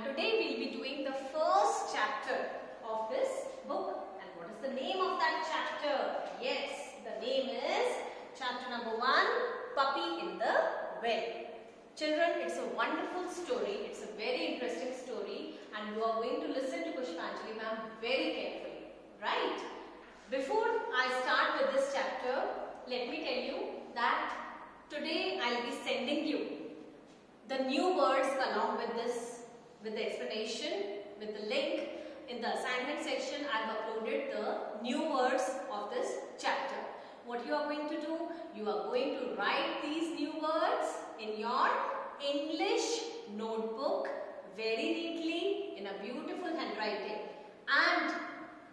today we'll be doing the first chapter of this book. And what is the name of that chapter? Yes, the name is chapter number 1, Puppy in the Well. Children, it's a wonderful story. It's a very interesting story and you are going to listen to Pushpanjali ma'am very carefully. Right? Before I start with this chapter, let me tell you that today I'll be sending you the new words along with this, with the explanation, with the link. In the assignment section, I've uploaded the new words of this chapter. What you are going to do? You are going to write these new words in your English notebook very neatly in a beautiful handwriting. And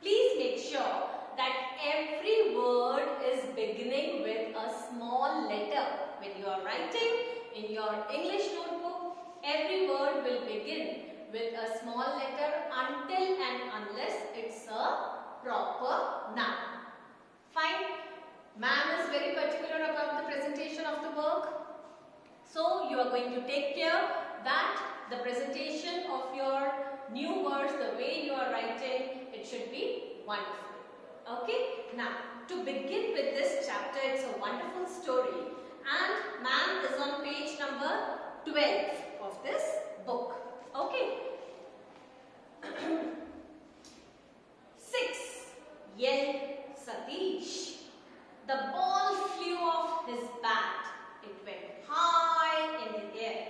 please make sure that every word is beginning with a small letter. When you are writing in your English notebook, every word will begin with a small letter until and unless it's a proper noun. Fine? Ma'am is very particular about the presentation of the work. So you are going to take care that the presentation of your new words, the way you are writing, it should be wonderful. Okay? Now, to begin with this chapter, it's a wonderful story. And ma'am is on page number 12 of this book. Okay. 6. Yelled Satish. The ball flew off his bat. It went high in the air.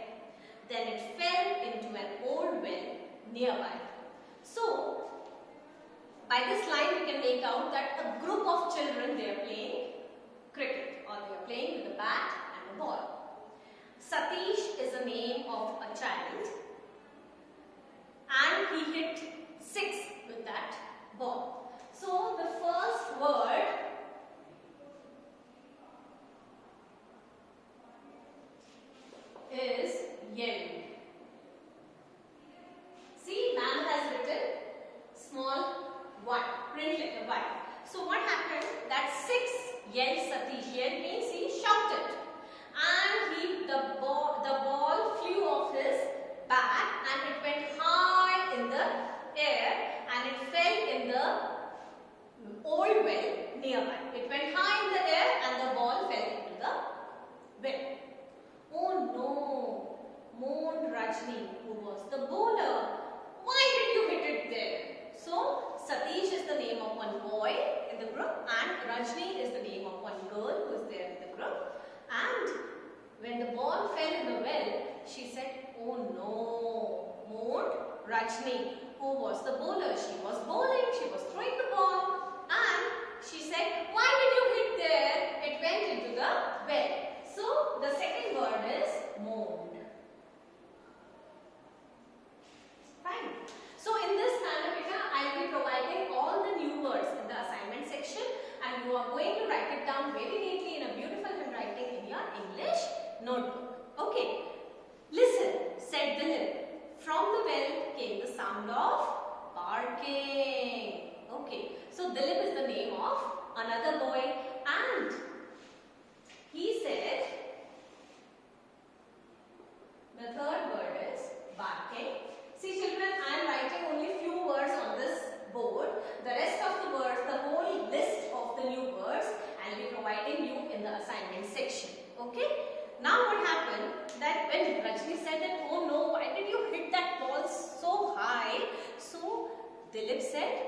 Then it fell into an old well nearby. So, by this line we can make out that a group of children, they are playing cricket or they are playing with a bat and a ball. Satish is the name of a child and he hit 6 with that ball. So the first word is yell. See, ma'am has written small 1, print letter Y. So what happened? That 6 yelled Satish. Yell means he shouted. And the ball flew off his bat and it went high in the air and it fell in the old well nearby. It went high in the air and the ball fell into the well. Oh no, moaned Rajni, who was the bowler. Why did you hit it there? So, Satish is the name of one boy in the group and Rajni is the name of one girl who is there in the group. And when the ball fell in the well, she said, oh no, moaned Rajni, who was the bowler. She was bowling, she was throwing the ball and she said, why did you hit there? It went into the well. So, the second word is moaned. Fine. So, in this manner, I will be providing all the new words in the assignment section and you are going to write it down very neatly in a beautiful handwriting in your English notebook. Okay. Listen, said Dilip. From the well came the sound of barking. Okay. So, Dilip is the name of another boy and he said the third word is barking. See children, I am writing only few words on this board. The rest of the words, the whole list of the new words, I will be providing you in the assignment section. Okay? Now what happened that when Rajni said that, oh no, why did you hit that ball so high? So Dilip said,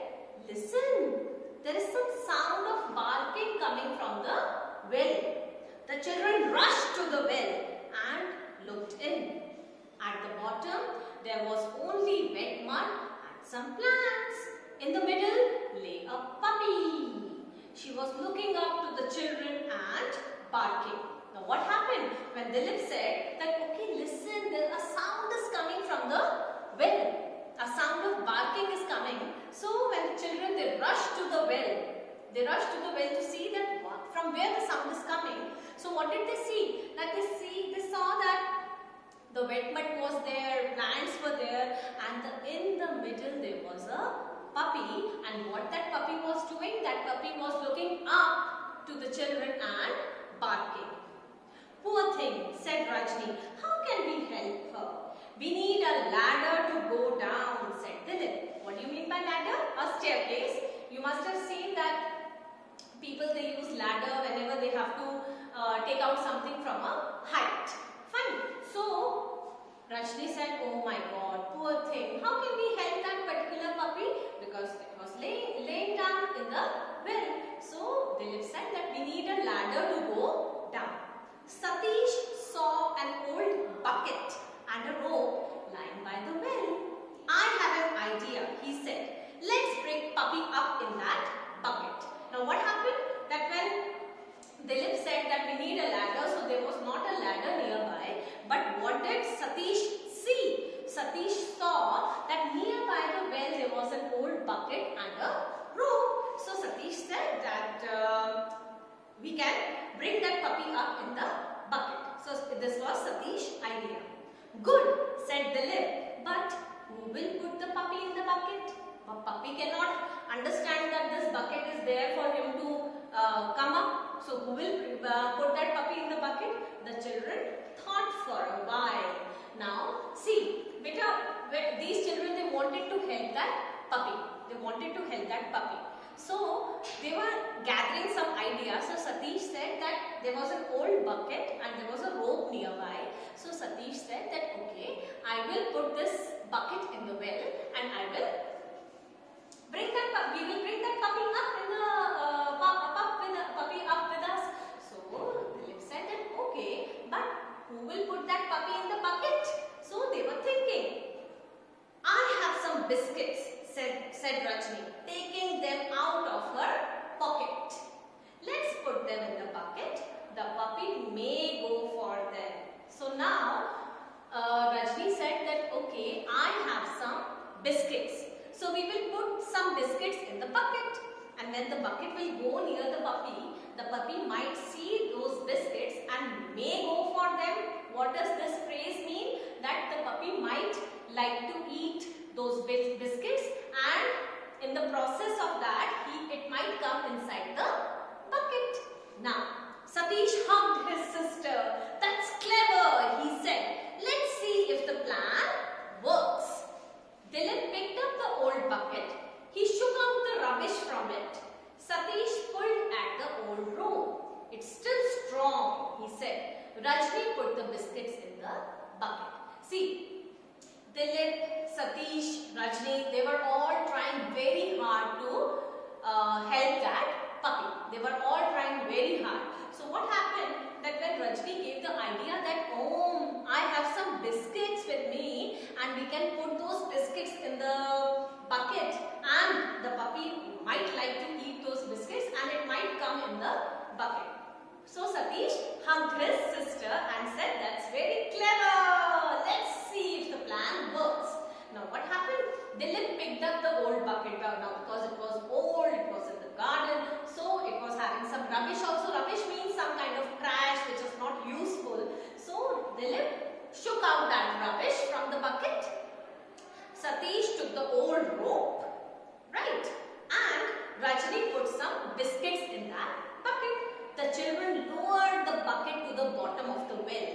listen, there is some sound of barking coming from the well. The children rushed to the well and looked in. At the bottom, there was only wet mud and some plants. In the middle lay a puppy. She was looking up to the children and barking. Now what happened? When Dilip said that, okay, listen, a sound is coming from the well. A sound of barking is coming. So when the children, they rushed to the well. They rushed to the well to see that from where the sound is coming. So what did they see? That they saw that the wet mud was there, plants were there and in the middle there was a puppy and what that puppy was doing? That puppy was looking up to the children and barking. Poor thing, said Rajni, how can we help her? We need a ladder to go down, said Dilip. What do you mean by ladder? A staircase. You must have seen that people, they use ladder whenever they have to take out something from a height. Fine. So Rajni said, oh my God, poor thing. How can we help that particular puppy? Because it was laying down in the well. So Dilip said that we need a ladder to go down. Satish saw an old bucket and a rope lying by the well. I have an idea, he said. Let's bring puppy up in that bucket. Now what happened? That when Dilip said that we need a ladder, so there was not a ladder nearby. But what did Satish see? Satish saw that nearby the well there was an old bucket and a rope. So Satish said that we can bring that puppy up in the bucket. So this was Satish's idea. Good, said Dilip. But who will put the puppy in the bucket? A puppy cannot understand that this bucket is there for him to come up. So who will put that puppy in the bucket? The children thought for a while. Now see, these children, they wanted to help that puppy. They wanted to help that puppy. So they were gathering some ideas. So Satish said that there was an old bucket and there was a rope nearby. So Satish said that okay, I will put this bucket in the well and I will bring that puppy. We will bring that puppy up in the puppy up with us. So Dilip said that okay, but who will put that puppy in the bucket? So they were thinking. I have some biscuits, said Rajni, taking them out of her pocket. Let's put them in the bucket. The puppy may go for them. So now Rajni said that okay, I have some biscuits. So we will put some biscuits in the bucket. And when the bucket will go near the puppy might see those biscuits and may go for them. What does this phrase mean? That the puppy might like to eat those biscuits, and in the process of that, it might come inside the bucket. Now, Satish hugged his sister. That's clever, he said. Let's see if the plan works. Dilip picked up the old bucket. He shook out the rubbish from it. Satish pulled at the old rope. It's still strong, he said. Rajni put the biscuits in the bucket. See, Dilip, Satish, Rajni, they were all trying very hard to help that puppy. They were all trying very hard. So what happened? That when Rajni gave the idea that, oh, I have some biscuits with me and we can put those biscuits in the bucket and the puppy might like to eat those biscuits and it might come in the bucket. So Satish hugged his sister and said, that's very clever. Let's see if the plan works. Now what happened? Dilip picked up the old bucket. Now because it was old, it was in the garden, so it was having some rubbish also. Rubbish means some kind of trash which is not useful. So Dilip shook out that rubbish from the bucket. Satish took the old rope, right? And Rajni put some biscuits in that bucket. The children lowered the bucket to the bottom of the well.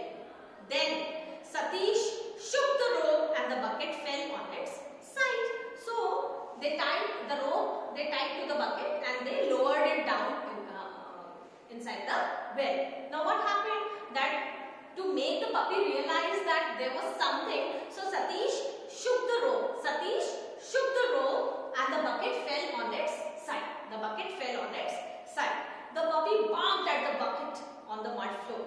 Then Satish shook the rope and the bucket fell on its side. So they tied the rope, they tied to the bucket and they lowered it down inside the well. Now what happened? That to make the puppy realize that there was something, so Satish shook the rope. Satish shook the rope and the bucket fell on its side. The bucket fell on its side. The puppy barked at the bucket on the mud floor.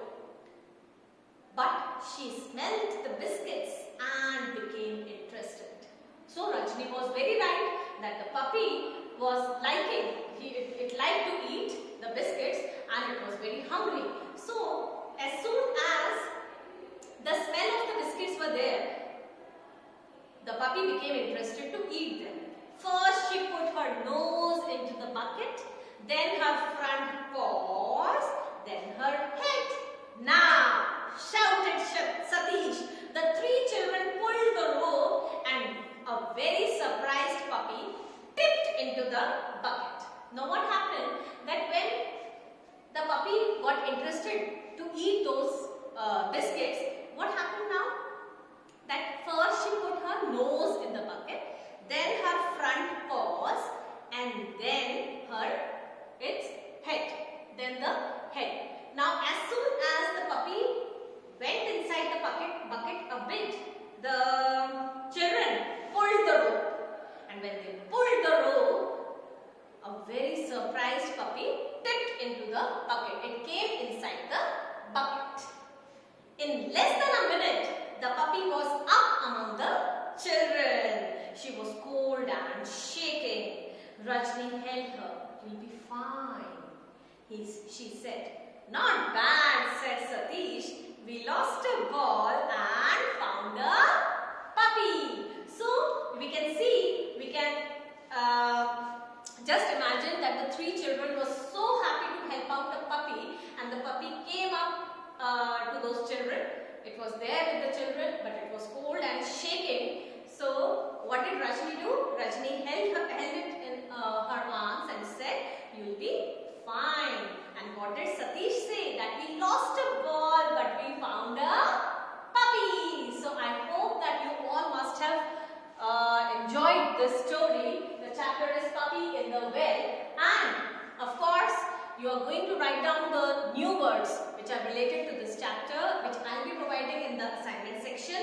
But she smelled the biscuits and became interested. So Rajni was very right that the puppy was liking, it liked to eat the biscuits and it was very hungry. So as soon as the smell of the biscuits were there, the puppy became interested to eat them. First she put her nose into the bucket, then her front paws, then her head. Now, shouted Satish. The three children pulled the rope and a very surprised puppy tipped into the bucket. Now what happened? That when the puppy got interested to eat those biscuits, what happened now? That nose in the bucket, then her front paws, and then its head, then the head. Now as soon as the puppy went inside the bucket a bit, the children pulled the rope, and when they pulled the rope, a very surprised puppy tipped into the bucket. It came inside the bucket. In less than a minute, the puppy was up among the children. She was cold and shaking. Rajni held her. "You'll be fine," she said. "Not bad," said Satish. "We lost a ball and found a puppy." So we can see, we can just imagine that the three children were so happy to help out the puppy, and the puppy came up to those children. It was there with the children, but it was cold and shaking. So what did Rajni do? Rajni held it in her arms and said, "You'll be fine." And what did Satish say? That we lost a ball, but we found a puppy. So I hope that you all must have enjoyed this story. The chapter is Puppy in the Well, and of course you are going to write down the new words which are related to this chapter, which I will be providing in the assignment section.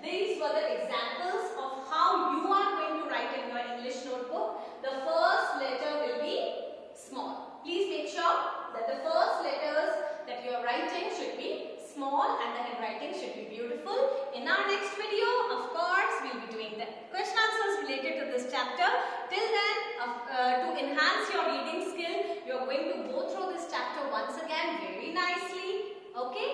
These were the examples of how you are going to write in your English notebook. The first letter will be small. Please make sure that the first letters that you are writing should be small and the handwriting should be beautiful. In our next video, of course, we will be doing the question answers related to this chapter. Till then, to enhance your reading skill, you are going to go through this chapter once again very nicely. Okay?